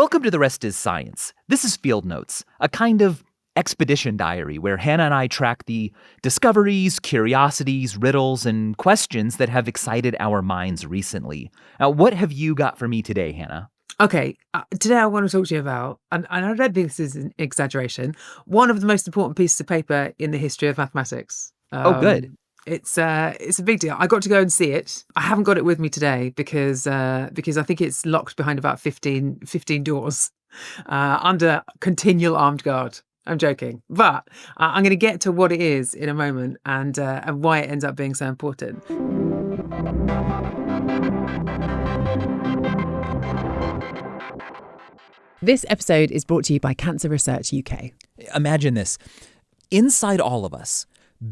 Welcome to The Rest is Science. This is Field Notes, a kind of expedition diary where Hannah and I track the discoveries, curiosities, riddles, and questions that have excited our minds recently. Now, what have you got for me today, Hannah? Okay, today I want to talk to you about, and I don't think this is an exaggeration, one of the most important pieces of paper in the history of mathematics. Oh, good. It's a big deal. I got to go and see it. I haven't got it with me today because I think it's locked behind about 15 doors under continual armed guard. I'm joking, but I'm going to get to what it is in a moment and why it ends up being so important. This episode is brought to you by Cancer Research UK. Imagine this. Inside all of us,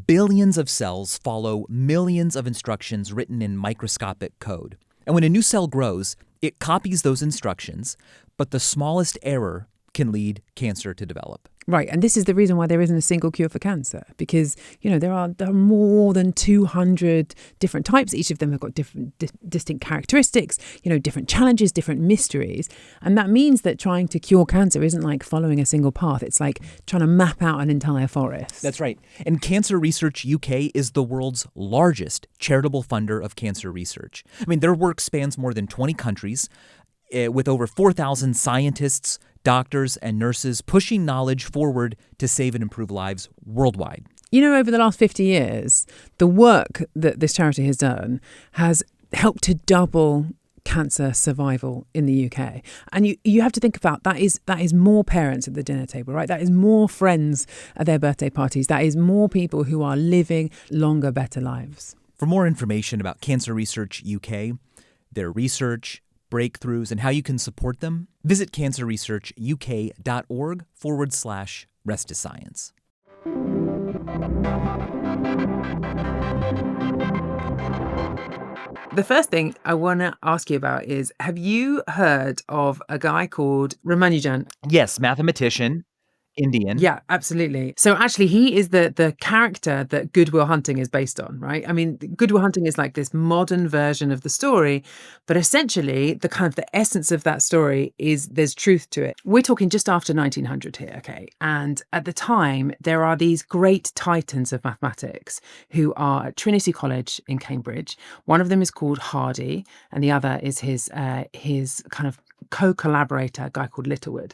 billions of cells follow millions of instructions written in microscopic code. And when a new cell grows, it copies those instructions, but the smallest error can lead cancer to develop. Right, and this is the reason why there isn't a single cure for cancer, because there are more than 200 different types. Each of them have got different distinct characteristics, different challenges, different mysteries, and that means that trying to cure cancer isn't like following a single path. It's like trying to map out an entire forest. That's right. And Cancer Research UK is the world's largest charitable funder of cancer research. I mean, their work spans more than 20 countries, with over 4,000 scientists, doctors, and nurses pushing knowledge forward to save and improve lives worldwide. Over the last 50 years, the work that this charity has done has helped to double cancer survival in the UK. And you have to think about that is more parents at the dinner table, right? That is more friends at their birthday parties. That is more people who are living longer, better lives. For more information about Cancer Research UK, their research, breakthroughs, and how you can support them, visit cancerresearchuk.org/rest is science. The first thing I want to ask you about is, have you heard of a guy called Ramanujan? Yes, mathematician. Indian. Yeah, absolutely. So actually, he is the character that Goodwill Hunting is based on, right? I mean, Goodwill Hunting is like this modern version of the story, but essentially the essence of that story is there's truth to it. We're talking just after 1900 here, okay? And at the time, there are these great titans of mathematics who are at Trinity College in Cambridge. One of them is called Hardy, and the other is his kind of co-collaborator, a guy called Littlewood.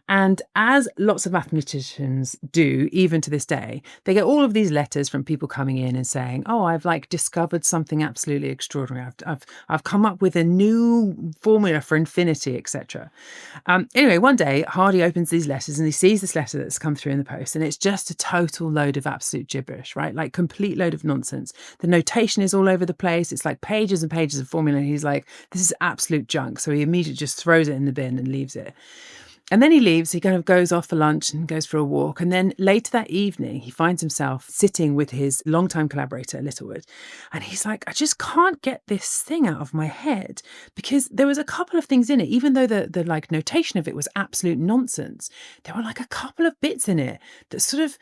And as lots of mathematicians do, even to this day, they get all of these letters from people coming in and saying, "Oh, I've discovered something absolutely extraordinary. I've come up with a new formula for infinity, etc." Anyway, one day Hardy opens these letters and he sees this letter that's come through in the post, and it's just a total load of absolute gibberish, right? Like complete load of nonsense. The notation is all over the place. It's like pages and pages of formula. And he's like, "This is absolute junk." So he immediately just throws it in the bin and leaves it. And then he leaves, he kind of goes off for lunch and goes for a walk. And then later that evening, he finds himself sitting with his longtime collaborator, Littlewood. And he's like, "I just can't get this thing out of my head," because there was a couple of things in it, even though the notation of it was absolute nonsense. There were a couple of bits in it that sort of,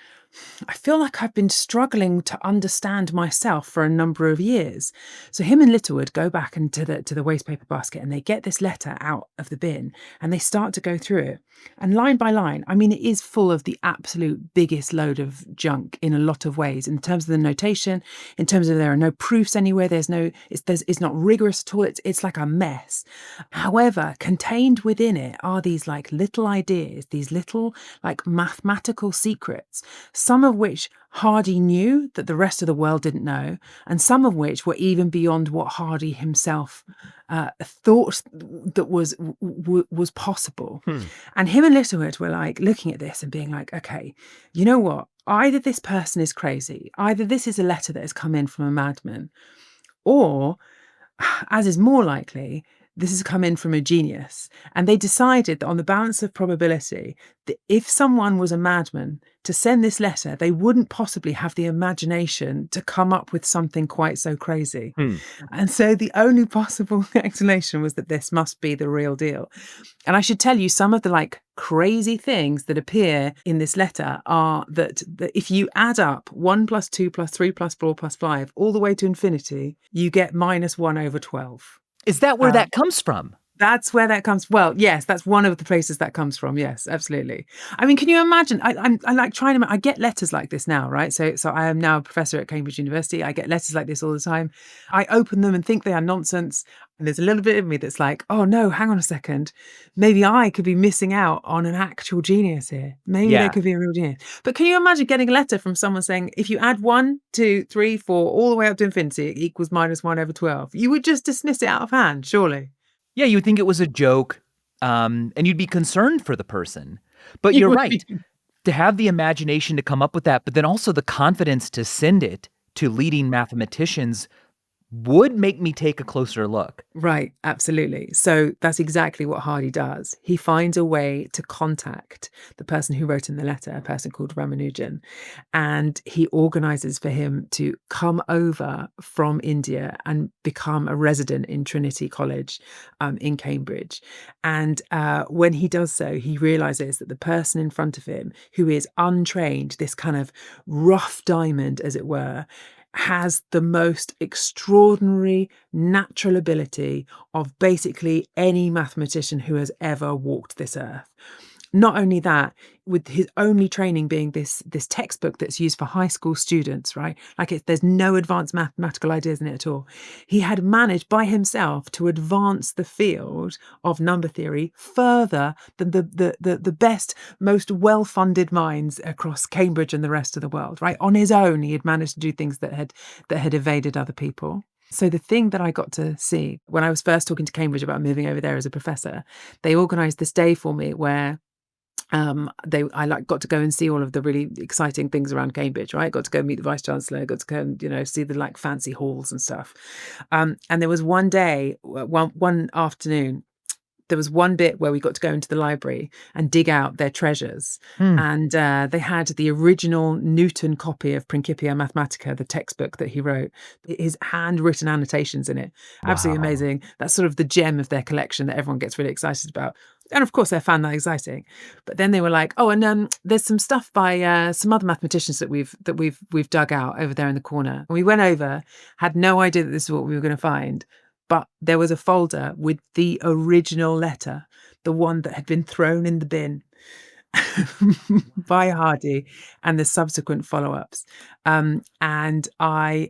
I feel like I've been struggling to understand myself for a number of years. So him and Littlewood go back into the waste paper basket and they get this letter out of the bin and they start to go through it. And line by line, I mean, it is full of the absolute biggest load of junk in a lot of ways, in terms of the notation, in terms of there are no proofs anywhere. It's not rigorous at all. It's like a mess. However, contained within it are these little ideas, these little mathematical secrets, some of which Hardy knew that the rest of the world didn't know, and some of which were even beyond what Hardy himself thought that was possible. And him and Littlewood were looking at this and being like, okay, you know what? Either this person is crazy, either this is a letter that has come in from a madman, or, as is more likely, this has come in from a genius. And they decided that on the balance of probability, that if someone was a madman to send this letter, they wouldn't possibly have the imagination to come up with something quite so crazy. And so the only possible explanation was that this must be the real deal. And I should tell you, some of the crazy things that appear in this letter are that if you add up 1 + 2 + 3 + 4 + 5 all the way to infinity, you get -1/12. Is that where that comes from? That's where that comes. Well, yes, that's one of the places that comes from. Yes, absolutely. I mean, can you imagine? I like trying to. I get letters like this now, right? So I am now a professor at Cambridge University. I get letters like this all the time. I open them and think they are nonsense, and there's a little bit of me that's like, oh no, hang on a second, maybe I could be missing out on an actual genius here. Maybe there Yeah. could be a real genius. But can you imagine getting a letter from someone saying, if you add 1, 2, 3, 4, all the way up to infinity, it equals -1/12? You would just dismiss it out of hand, surely. Yeah, you would think it was a joke, and you'd be concerned for the person. But You you're would right. be. To have the imagination to come up with that, but then also the confidence to send it to leading mathematicians would make me take a closer look. Right, absolutely. So that's exactly what Hardy does. He finds a way to contact the person who wrote in the letter, a person called Ramanujan, and he organizes for him to come over from India and become a resident in Trinity College in Cambridge. And when he does so, he realizes that the person in front of him, who is untrained, this kind of rough diamond, as it were, has the most extraordinary natural ability of basically any mathematician who has ever walked this earth. Not only that, with his only training being this textbook that's used for high school students, right? Like there's no advanced mathematical ideas in it at all. He had managed by himself to advance the field of number theory further than the best, most well-funded minds across Cambridge and the rest of the world, right? On his own, he had managed to do things that had evaded other people. So the thing that I got to see when I was first talking to Cambridge about moving over there as a professor, they organised this day for me where I got to go and see all of the really exciting things around Cambridge, right? Got to go meet the vice chancellor, got to go and, see the like fancy halls and stuff. And there was one day, one afternoon, there was one bit where we got to go into the library and dig out their treasures. Hmm. And they had the original Newton copy of Principia Mathematica, the textbook that he wrote, his handwritten annotations in it. Absolutely Wow. amazing. That's sort of the gem of their collection that everyone gets really excited about. And of course, they found that exciting. But then they were like, "Oh, and there's some stuff by some other mathematicians that we've dug out over there in the corner." And we went over, had no idea that this is what we were going to find. But there was a folder with the original letter, the one that had been thrown in the bin by Hardy, and the subsequent follow-ups. And I've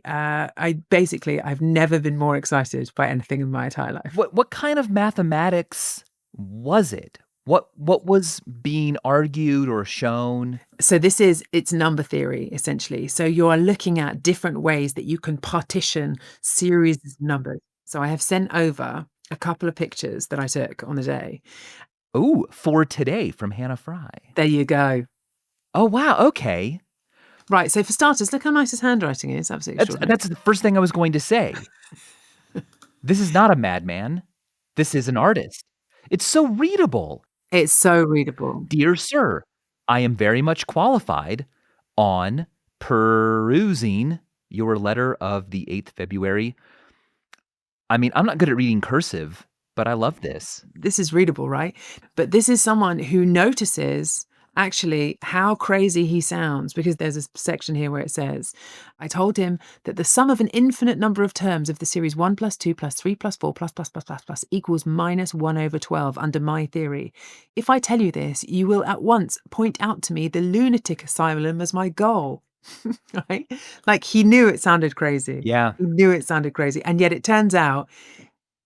never been more excited by anything in my entire life. What kind of mathematics was it? What was being argued or shown? So it's number theory, essentially. So you are looking at different ways that you can partition series of numbers. So I have sent over a couple of pictures that I took on the day. Ooh, for today from Hannah Fry. There you go. Oh, wow. Okay. Right. So for starters, look how nice his handwriting is. Absolutely extraordinary. That's the first thing I was going to say. This is not a madman. This is an artist. It's so readable. It's so readable. Dear sir, I am very much qualified on perusing your letter of the 8th February. I mean, I'm not good at reading cursive, but I love this. This is readable, right? But this is someone who notices actually how crazy he sounds, because there's a section here where it says, I told him that the sum of an infinite number of terms of the series 1 plus 2 plus 3 plus 4 plus equals -1/12 under my theory. If I tell you this, you will at once point out to me the lunatic asylum as my goal. Right? Like he knew it sounded crazy. Yeah. He knew it sounded crazy. And yet it turns out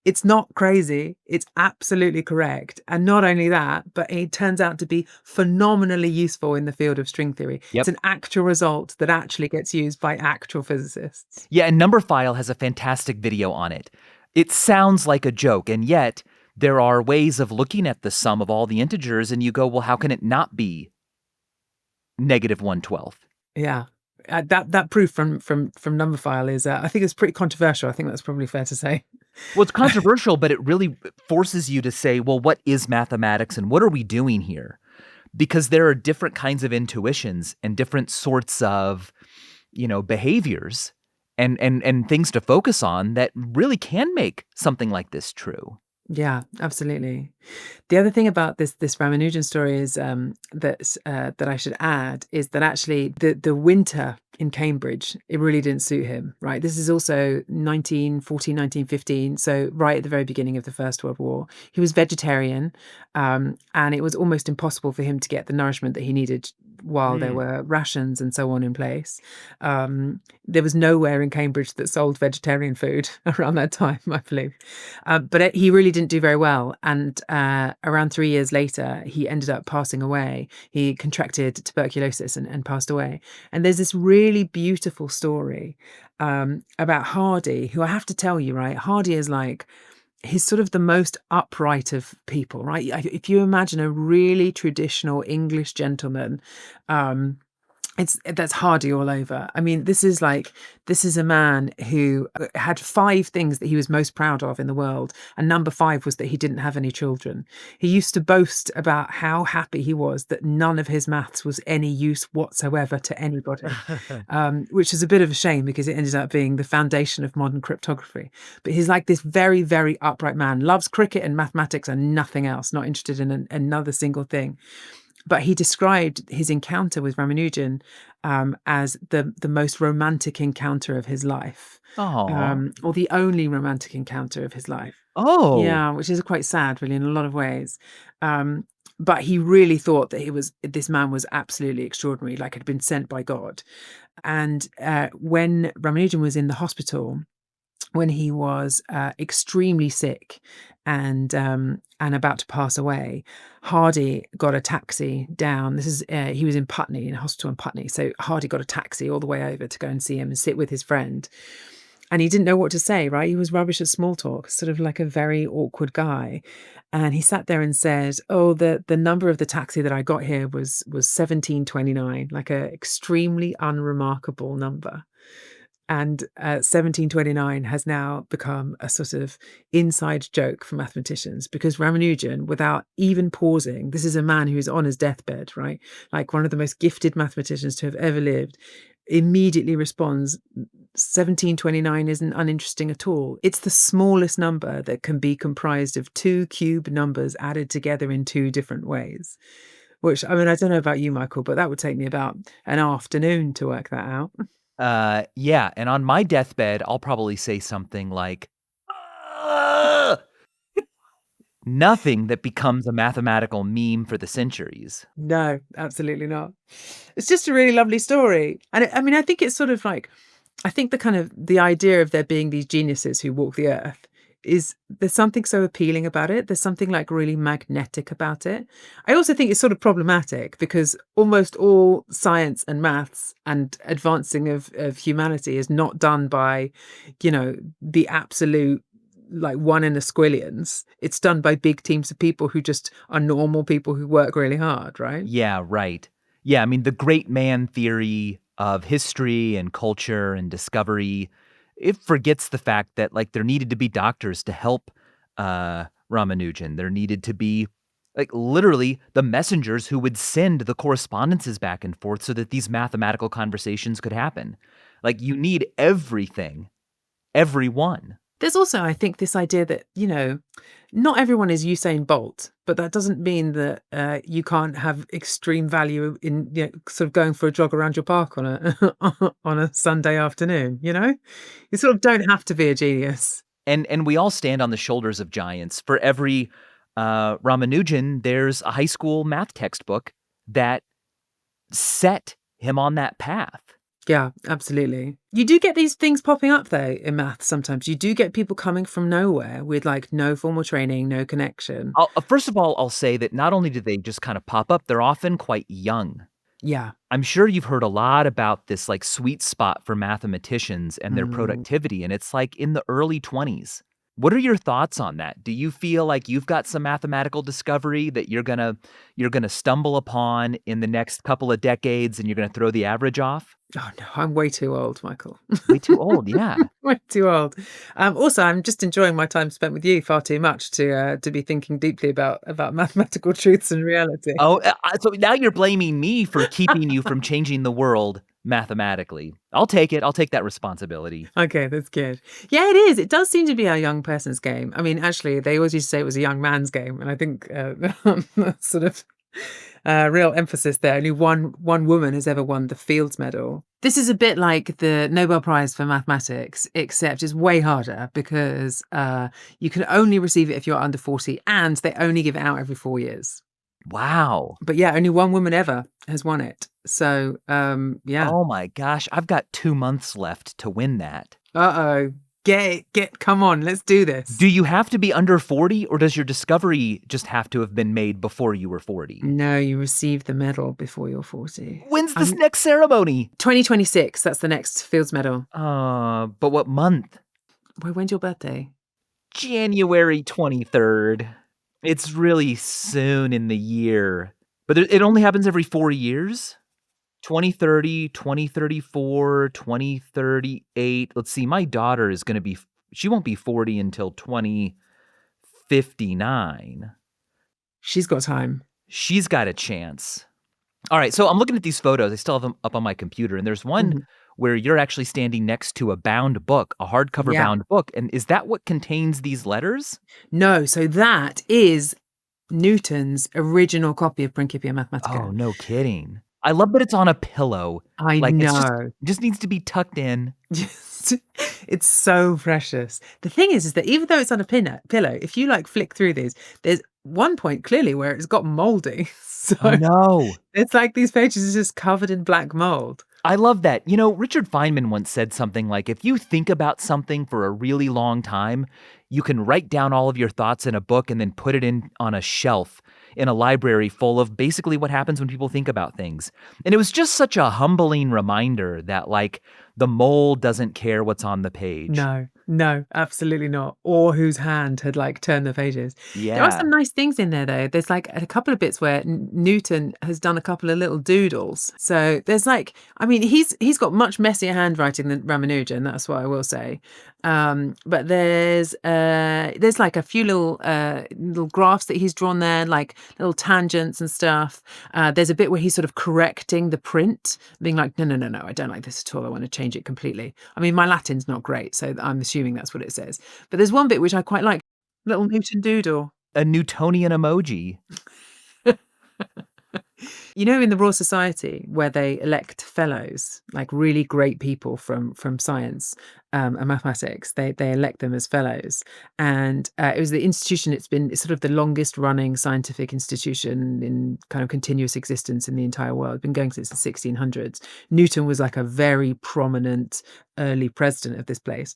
it's not crazy. It's absolutely correct. And not only that, but it turns out to be phenomenally useful in the field of string theory. Yep. It's an actual result that actually gets used by actual physicists. Yeah, and Numberphile has a fantastic video on it. It sounds like a joke, and yet there are ways of looking at the sum of all the integers, and you go, well, how can it not be -1/12? Yeah. That proof from Numberphile is, I think it's pretty controversial. I think that's probably fair to say. Well, it's controversial, but it really forces you to say, well, what is mathematics and what are we doing here? Because there are different kinds of intuitions and different sorts of, behaviors and things to focus on that really can make something like this true. Yeah, absolutely. The other thing about this Ramanujan story is that I should add is that actually the winter in Cambridge, it really didn't suit him, right? This is also 1914, 1915, so right at the very beginning of the First World War. He was vegetarian, and it was almost impossible for him to get the nourishment that he needed while there Hmm. were rations and so on in place. There was nowhere in Cambridge that sold vegetarian food around that time, I believe. But he really didn't do very well. And around 3 years later, he ended up passing away. He contracted tuberculosis and passed away. And there's this really beautiful story about Hardy, who I have to tell you, right? Hardy is like, he's sort of the most upright of people, right? If you imagine a really traditional English gentleman, um, that's Hardy all over. I mean, this is a man who had 5 things that he was most proud of in the world, and number 5 was that he didn't have any children. He used to boast about how happy he was that none of his maths was any use whatsoever to anybody, which is a bit of a shame because it ended up being the foundation of modern cryptography. But he's like this very, very upright man, loves cricket and mathematics and nothing else, not interested in another single thing. But he described his encounter with Ramanujan as the most romantic encounter of his life, Oh. or the only romantic encounter of his life. Oh. Yeah, which is quite sad, really, in a lot of ways. Um, but he really thought that this man was absolutely extraordinary, like had been sent by God. And when Ramanujan was in the hospital, when he was extremely sick and about to pass away, Hardy got a taxi down. This is he was in Putney, in a hospital in Putney. So Hardy got a taxi all the way over to go and see him and sit with his friend. And he didn't know what to say, right? He was rubbish at small talk, sort of like a very awkward guy. And he sat there and said, "Oh, the number of the taxi that I got here was 1729, like a extremely unremarkable number." And 1729 has now become a sort of inside joke for mathematicians because Ramanujan, without even pausing, this is a man who is on his deathbed, right? Like one of the most gifted mathematicians to have ever lived, immediately responds, 1729 isn't uninteresting at all. It's the smallest number that can be comprised of 2 cube numbers added together in 2 different ways. Which, I mean, I don't know about you, Michael, but that would take me about an afternoon to work that out. Yeah, and on my deathbed, I'll probably say something like, "Ugh!" Nothing that becomes a mathematical meme for the centuries. No, absolutely not. It's just a really lovely story. And I mean, I think it's sort of like, I think the idea of there being these geniuses who walk the earth is there's something so appealing about it. There's something like really magnetic about it. I also think it's sort of problematic because almost all science and maths and advancing of humanity is not done by, the absolute like one in a squillions. It's done by big teams of people who just are normal people who work really hard, right? Yeah, right. Yeah, I mean, the great man theory of history and culture and discovery, it forgets the fact that, like, there needed to be doctors to help Ramanujan. There needed to be, like, literally the messengers who would send the correspondences back and forth so that these mathematical conversations could happen. Like, you need everything, everyone. There's also, I think, this idea that, not everyone is Usain Bolt, but that doesn't mean that you can't have extreme value in sort of going for a jog around your park on a on a Sunday afternoon. You sort of don't have to be a genius. And we all stand on the shoulders of giants. For every Ramanujan, there's a high school math textbook that set him on that path. Yeah, absolutely. You do get these things popping up though in math sometimes. You do get people coming from nowhere with like no formal training, no connection. First of all, I'll say that not only do they just kind of pop up, they're often quite young. Yeah. I'm sure you've heard a lot about this like sweet spot for mathematicians and their Mm. productivity, and it's like in the early 20s. What are your thoughts on that? Do you feel like you've got some mathematical discovery that you're gonna stumble upon in the next couple of decades and you're gonna throw the average off? Oh no, I'm way too old, Michael. Way too old, yeah. Way too old. Also, I'm just enjoying my time spent with you far too much to be thinking deeply about mathematical truths and reality. Oh, so now you're blaming me for keeping you from changing the world mathematically. I'll take it. I'll take that responsibility. Okay, that's good. Yeah, it is. It does seem to be a young person's game. I mean, actually, they always used to say it was a young man's game, and I think sort of real emphasis there. Only one woman has ever won the Fields Medal. This is a bit like the Nobel Prize for mathematics, except it's way harder because you can only receive it if you're under 40, and they only give it out every 4 years. Wow. But yeah, only one woman ever has won it. So yeah. Oh my gosh. I've got 2 months left to win that. Uh-oh. Come on, let's do this. Do you have to be under 40 or does your discovery just have to have been made before you were 40? No, you receive the medal before you're 40. When's this next ceremony? 2026, that's the next Fields Medal. But what month? Wait, when's your birthday? January 23rd. It's really soon in the year. But it only happens every 4 years? 2030, 2034, 2038. Let's see, my daughter is going to be, she won't be 40 until 2059. She's got time. She's got a chance. All right, so I'm looking at these photos. I still have them up on my computer, and there's one where you're actually standing next to a bound book, a hardcover bound book. And is that what contains these letters? No, so that is Newton's original copy of Principia Mathematica. Oh, no kidding. I love that it's on a pillow. I know. It just needs to be tucked in. It's so precious. The thing is that even though it's on a pillow, if you like flick through these, there's one point clearly where it's got moldy. So Oh, no. it's like these pages are just covered in black mold. I love that. You know, Richard Feynman once said something like, if you think about something for a really long time, you can write down all of your thoughts in a book and then put it in on a shelf in a library full of basically what happens when people think about things. And it was just such a humbling reminder that, like, the mold doesn't care what's on the page. No, absolutely not. Or whose hand had like turned the pages. Yeah. There are some nice things in there though. There's like a couple of bits where Newton has done a couple of little doodles. So there's like, I mean, he's got much messier handwriting than Ramanujan. That's what I will say. But there's like a few little graphs that he's drawn there, like little tangents and stuff. There's a bit where he's sort of correcting the print, being like, no, I don't like this at all. I want to change it completely. I mean, my Latin's not great, so I'm assuming that's what it says. But there's one bit which I quite like, little Newton doodle. A Newtonian emoji. You know, in the Royal Society, where they elect fellows, like really great people from science and mathematics, they elect them as fellows. And it was the institution, it's sort of the longest running scientific institution in kind of continuous existence in the entire world. It's been going since the 1600s. Newton was like a very prominent early president of this place.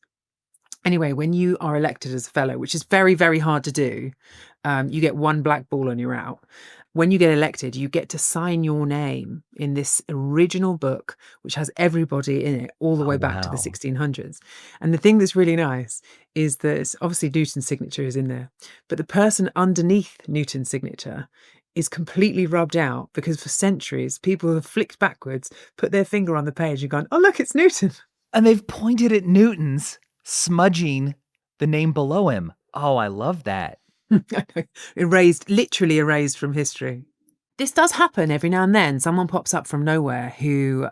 Anyway, when you are elected as a fellow, which is very, very hard to do, you get one black ball and you're out. When you get elected, you get to sign your name in this original book, which has everybody in it all the way back to the 1600s. And the thing that's really nice is that obviously Newton's signature is in there, but the person underneath Newton's signature is completely rubbed out because for centuries, people have flicked backwards, put their finger on the page and gone, oh, look, it's Newton. And they've pointed at Newton's, smudging the name below him. Oh, I love that. Literally erased from history. This does happen every now and then. Someone pops up from nowhere who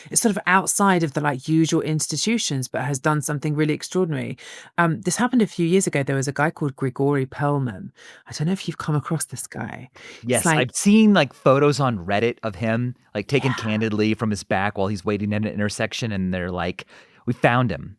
is sort of outside of the like usual institutions, but has done something really extraordinary. This happened a few years ago. There was a guy called Grigori Perelman. I don't know if you've come across this guy. Yes, I've seen like photos on Reddit of him like taken candidly from his back while he's waiting at an intersection, and they're like, "We found him,"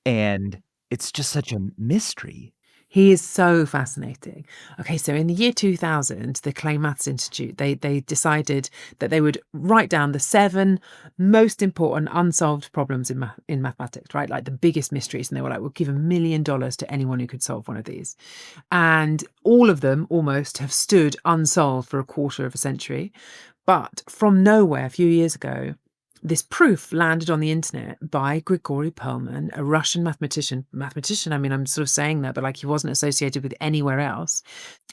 and it's just such a mystery. He is so fascinating. Okay, so in the year 2000, the Clay Maths Institute, they decided that they would write down the 7 most important unsolved problems in mathematics, right? Like the biggest mysteries. And they were like, we'll give $1 million to anyone who could solve one of these. And all of them almost have stood unsolved for a quarter of a century. But from nowhere, a few years ago, this proof landed on the internet by Grigory Perelman, a Russian mathematician. I mean, I'm sort of saying that, but like he wasn't associated with anywhere else.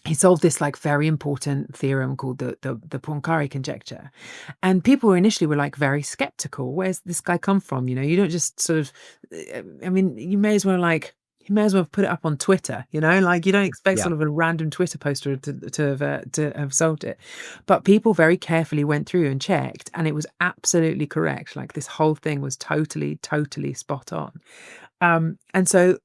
He solved this like very important theorem called the Poincare conjecture. And people initially were like very skeptical. Where's this guy come from? You know, you don't just sort of, I mean, you may as well put it up on Twitter, you know, like you don't expect sort of a random Twitter poster to have solved it. But people very carefully went through and checked, and it was absolutely correct. Like this whole thing was totally top on. And so,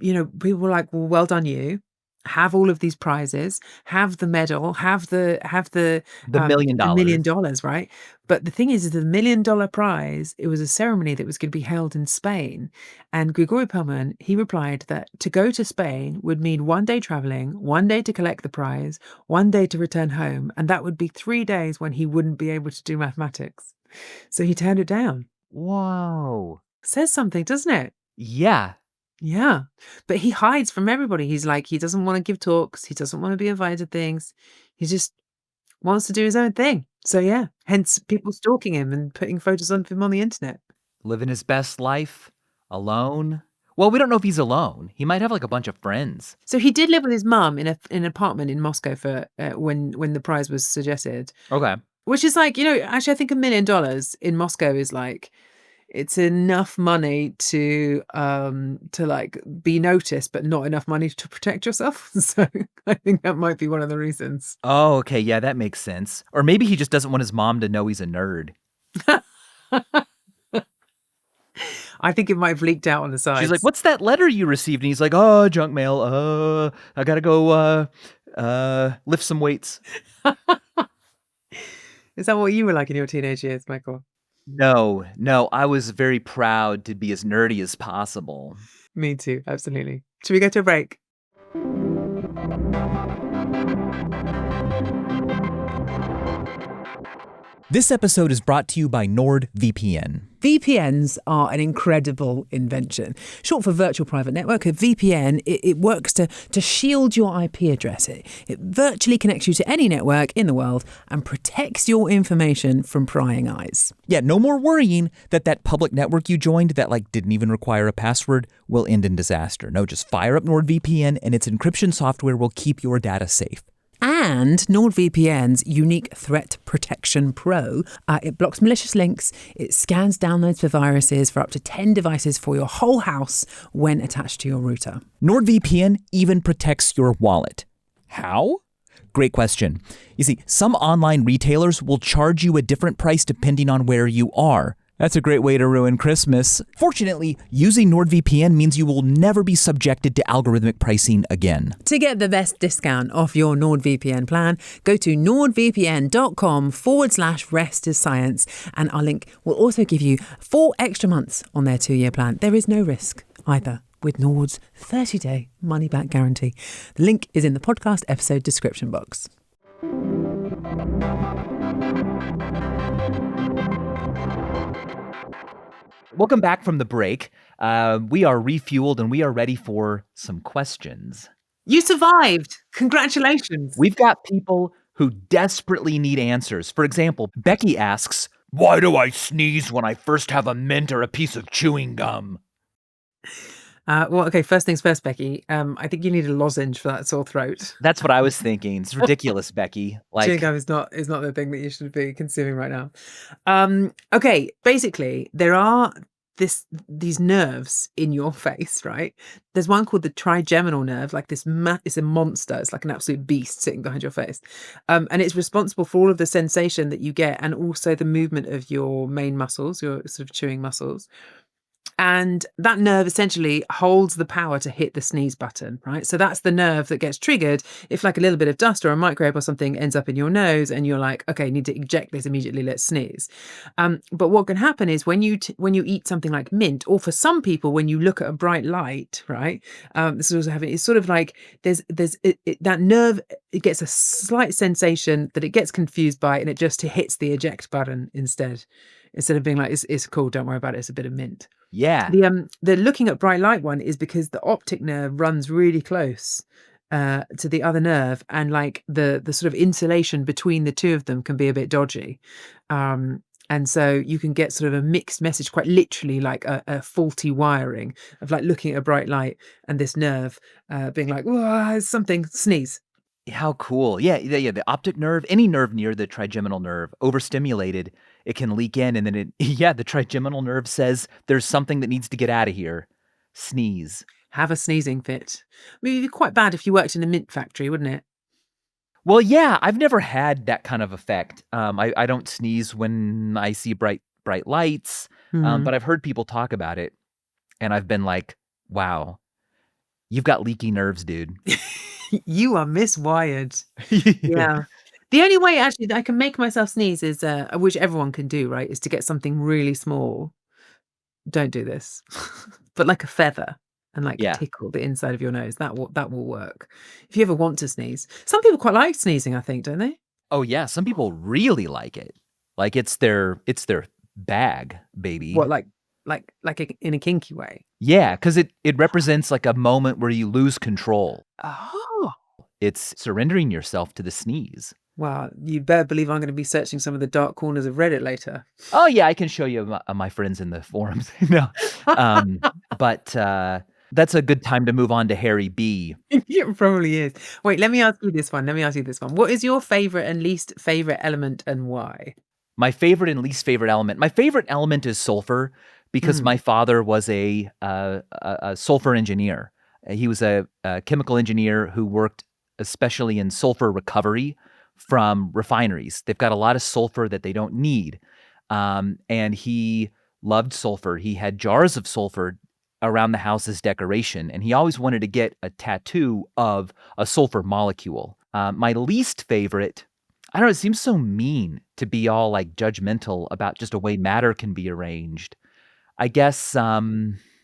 you know, people were like, well, well done you. Have all of these prizes, have the medal, have the $1 million. $1 million, right? But the thing is the $1 million prize, it was a ceremony that was going to be held in Spain. And Grigory Perelman, he replied that to go to Spain would mean 1 day traveling, 1 day to collect the prize, 1 day to return home. And that would be 3 days when he wouldn't be able to do mathematics. So he turned it down. Whoa. Says something, doesn't it? Yeah. Yeah. But he hides from everybody. He's like, he doesn't want to give talks. He doesn't want to be invited to things. He just wants to do his own thing. So yeah, hence people stalking him and putting photos of him on the internet. Living his best life alone. Well, we don't know if he's alone. He might have like a bunch of friends. So he did live with his mum in an apartment in Moscow for when the prize was suggested. Okay. Which is like, you know, actually I think $1 million in Moscow is like, it's enough money to like be noticed, but not enough money to protect yourself. So I think that might be one of the reasons. Oh, okay. Yeah, that makes sense. Or maybe he just doesn't want his mom to know he's a nerd. I think it might have leaked out on the side. She's like, what's that letter you received? And he's like, oh, junk mail. I gotta go lift some weights. Is that what you were like in your teenage years, Michael? No, I was very proud to be as nerdy as possible. Me too, absolutely. Should we go to a break? This episode is brought to you by NordVPN. VPNs are an incredible invention. Short for virtual private network, a VPN, it works to shield your IP address. It virtually connects you to any network in the world and protects your information from prying eyes. Yeah, no more worrying that public network you joined that like didn't even require a password will end in disaster. No, just fire up NordVPN and its encryption software will keep your data safe. And NordVPN's unique Threat Protection Pro, it blocks malicious links, it scans downloads for viruses for up to 10 devices for your whole house when attached to your router. NordVPN even protects your wallet. How? Great question. You see, some online retailers will charge you a different price depending on where you are. That's a great way to ruin Christmas. Fortunately, using NordVPN means you will never be subjected to algorithmic pricing again. To get the best discount off your NordVPN plan, go to nordvpn.com/rest is science, and our link will also give you 4 extra months on their 2-year plan. There is no risk either with Nord's 30-day money-back guarantee. The link is in the podcast episode description box. Welcome back from the break. We are refueled and we are ready for some questions. You survived. Congratulations. We've got people who desperately need answers. For example, Becky asks, why do I sneeze when I first have a mint or a piece of chewing gum? Well, okay, first things first, Becky. I think you need a lozenge for that sore throat. That's what I was thinking. It's ridiculous, Becky. Like, chewing gum is not the thing that you should be consuming right now. Okay, basically, there are these nerves in your face, right? There's one called the trigeminal nerve, like this it's a monster. It's like an absolute beast sitting behind your face. And it's responsible for all of the sensation that you get and also the movement of your main muscles, your sort of chewing muscles. And that nerve essentially holds the power to hit the sneeze button, right? So that's the nerve that gets triggered if like a little bit of dust or a microbe or something ends up in your nose and you're like, okay, need to eject this immediately, let's sneeze. But what can happen is when you eat something like mint, or for some people, when you look at a bright light, right? This is also having, it's sort of like that nerve, it gets a slight sensation that it gets confused by and it just hits the eject button instead of being like, it's cool, don't worry about it, it's a bit of mint. Yeah. The looking at bright light one is because the optic nerve runs really close to the other nerve, and like the sort of insulation between the two of them can be a bit dodgy. And so you can get sort of a mixed message, quite literally like a faulty wiring of like looking at a bright light and this nerve being like, "Whoa, something, sneeze." How cool. Yeah, yeah, the optic nerve, any nerve near the trigeminal nerve, overstimulated, it can leak in, and then yeah, the trigeminal nerve says there's something that needs to get out of here. Sneeze. Have a sneezing fit. I mean, it'd be quite bad if you worked in a mint factory, wouldn't it? Well, yeah, I've never had that kind of effect. I don't sneeze when I see bright lights, Hmm. but I've heard people talk about it, and I've been like, wow, you've got leaky nerves, dude. You are miswired. Yeah. The only way actually that I can make myself sneeze is, which everyone can do, right, is to get something really small. Don't do this. But like a feather and like Yeah. tickle the inside of your nose. That will work. If you ever want to sneeze. Some people quite like sneezing, I think, don't they? Oh, yeah, some people really like it. Like, it's their bag, baby. What, like in a kinky way? Yeah, 'cause it represents, like, a moment where you lose control. Oh. It's surrendering yourself to the sneeze. Well, you better believe I'm gonna be searching some of the dark corners of Reddit later. Oh, yeah, I can show you my friends in the forums. No, um, but, that's a good time to move on to Harry B. It probably is. Wait, let me ask you this one. What is your favorite and least favorite element and why? My favorite and least favorite element. My favorite element is sulfur because Mm. my father was a sulfur engineer. He was a chemical engineer who worked especially in sulfur recovery from refineries. They've got a lot of sulfur that they don't need, and he loved sulfur. He had jars of sulfur around the house as decoration, and he always wanted to get a tattoo of a sulfur molecule. My least favorite, I don't know, it seems so mean to be all, like, judgmental about just a way matter can be arranged. I guess,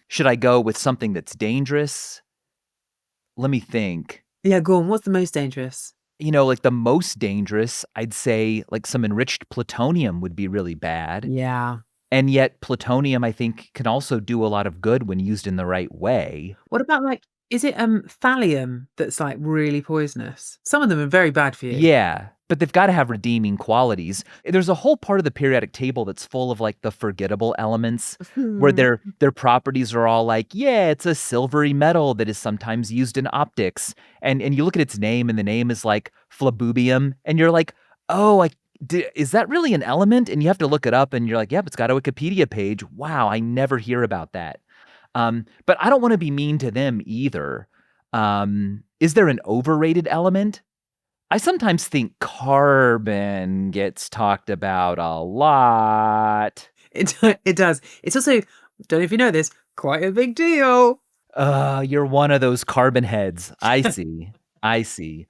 should I go with something that's dangerous? Let me think. Yeah, go on. What's the most dangerous? Like, the most dangerous, I'd say, like, some enriched plutonium would be really bad, Yeah. and yet plutonium, I think, can also do a lot of good when used in the right way. What about like, is it thallium that's like really poisonous? Some of them are very bad for you. Yeah, but they've gotta have redeeming qualities. There's a whole part of the periodic table that's full of, like, the forgettable elements where Hmm. their properties are all like, "Yeah, it's a silvery metal that is sometimes used in optics." And you look at its name, and the name is, like, phlebobium, and you're like, "Oh, is that really an element?" And you have to look it up, and you're like, "Yep, it's got a Wikipedia page. Wow, I never hear about that." But I don't wanna be mean to them either. Is there an overrated element? I sometimes think carbon gets talked about a lot. It does. It's also, don't know if you know this, quite a big deal. You're one of those carbon heads. I see. I see.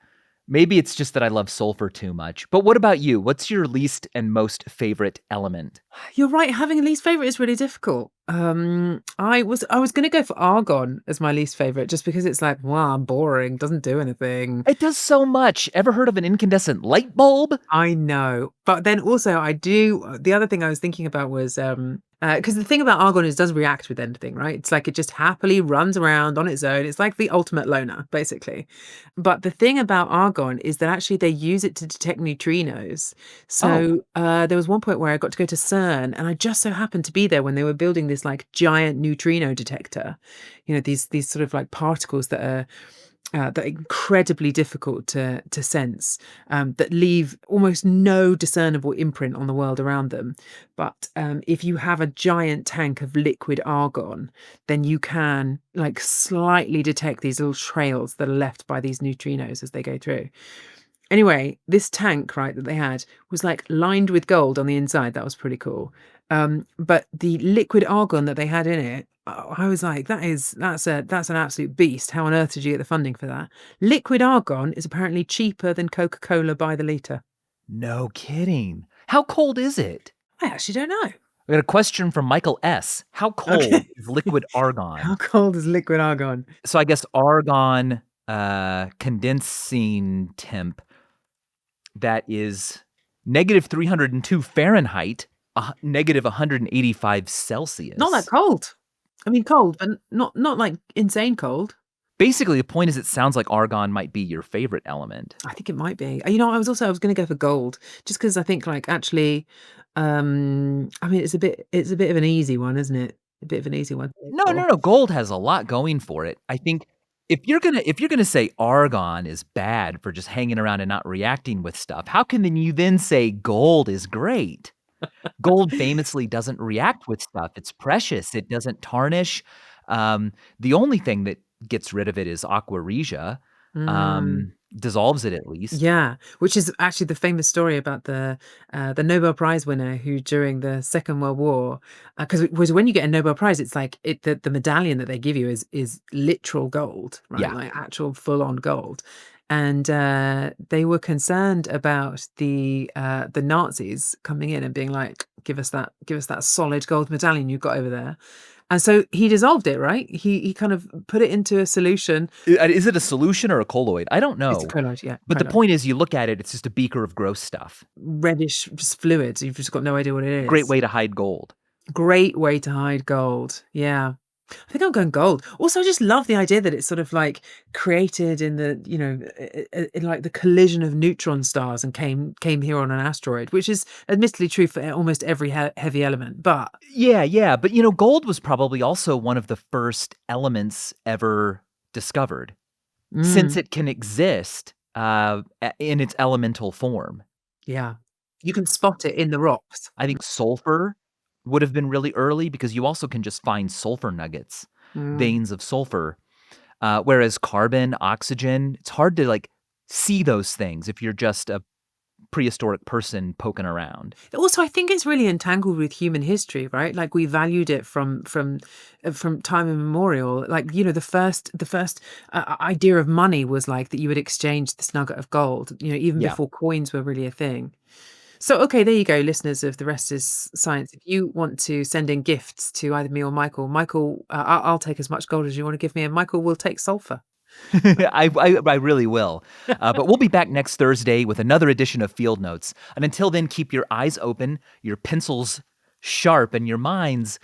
Maybe it's just that I love sulfur too much. But what about you? What's your least and most favorite element? You're right, having a least favorite is really difficult. I was gonna go for argon as my least favorite just because it's like, wow, boring, doesn't do anything. It does so much. Ever heard of an incandescent light bulb? I know. But then also I do the other thing I was thinking about was, because the thing about argon is it doesn't react with anything, right? It's like it just happily runs around on its own. It's like the ultimate loner, basically. But the thing about argon is that actually they use it to detect neutrinos. Oh, So, there was one point where I got to go to CERN, and I just so happened to be there when they were building this, like, giant neutrino detector. These sort of, like, particles that are incredibly difficult to sense, that leave almost no discernible imprint on the world around them. But if you have a giant tank of liquid argon, then you can like slightly detect these little trails that are left by these neutrinos as they go through. Anyway, this tank, right, that they had was like lined with gold on the inside. That was pretty cool. But the liquid argon that they had in it, I was like, that's an absolute beast. How on earth did you get the funding for that? Liquid argon is apparently cheaper than Coca-Cola by the liter. no kidding. How cold is it? I actually don't know. We got a question from Michael S. How cold Okay. is liquid How argon? cold is liquid argon? So I guess argon condensing temp that is negative 302 Fahrenheit, negative 185 Not that Celsius. cold. I mean, cold, but not like insane cold. Basically, the point is it sounds like argon might be your favorite element. I think it might be. I was going to go for gold just because I think like actually I mean, it's a bit of an easy one, isn't it? A bit of an easy one to go No, no, for. no, gold has a lot going for it. I think if you're gonna say argon is bad for just hanging around and not reacting with stuff, how can then you then say gold is great? Gold famously doesn't react with stuff. It's precious. It doesn't tarnish. The only thing that gets rid of it is aqua regia, Mm. dissolves it at least. Yeah, which is actually the famous story about the Nobel Prize winner who during the Second World War, because it was when you get a Nobel Prize, it's like the medallion that they give you is literal gold, right? Yeah. Like actual full on gold. And they were concerned about the Nazis coming in and being like, give us that solid gold medallion you've got over there. And so he dissolved it, right? He kind of put it into a solution. Is it a solution or a colloid? I don't It's a know. colloid, yeah, But the colloid. point is you look at it, it's just a beaker of gross stuff. Reddish just fluid, you've just got no idea what it Great is. way to hide gold. Great way to hide gold, yeah. I think I'm going gold. Also, I just love the idea that it's sort of, like, created in the, in, like, the collision of neutron stars and came here on an asteroid, which is admittedly true for almost every heavy element, but Yeah, yeah, but, gold was probably also one of the first elements ever discovered, since mm, it can exist, in its elemental form. yeah. You can spot it in the rocks. I think sulfur would have been really early because you also can just find sulfur nuggets, Mm. veins of sulfur, whereas carbon, oxygen, it's hard to, like, see those things if you're just a prehistoric person poking around. Also, I think it's really entangled with human history, right? Like we valued it from time immemorial. Like the first idea of money was like that you would exchange this nugget of gold. Even Yeah. before coins were really a thing. So okay, there you go, listeners of The Rest is Science. If you want to send in gifts to either me or Michael, I'll take as much gold as you want to give me, and Michael will take sulfur. I really will. But we'll be back next Thursday with another edition of Field Notes. And until then, keep your eyes open, your pencils sharp, and your minds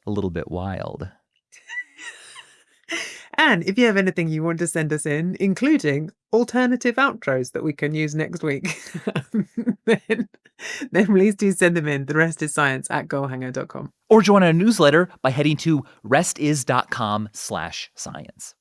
a little bit wild. And if you have anything you want to send us in, including alternative outros that we can use next week, then, then please do send them in. The rest is science at goalhanger.com. Or join our newsletter by heading to restis.com/science.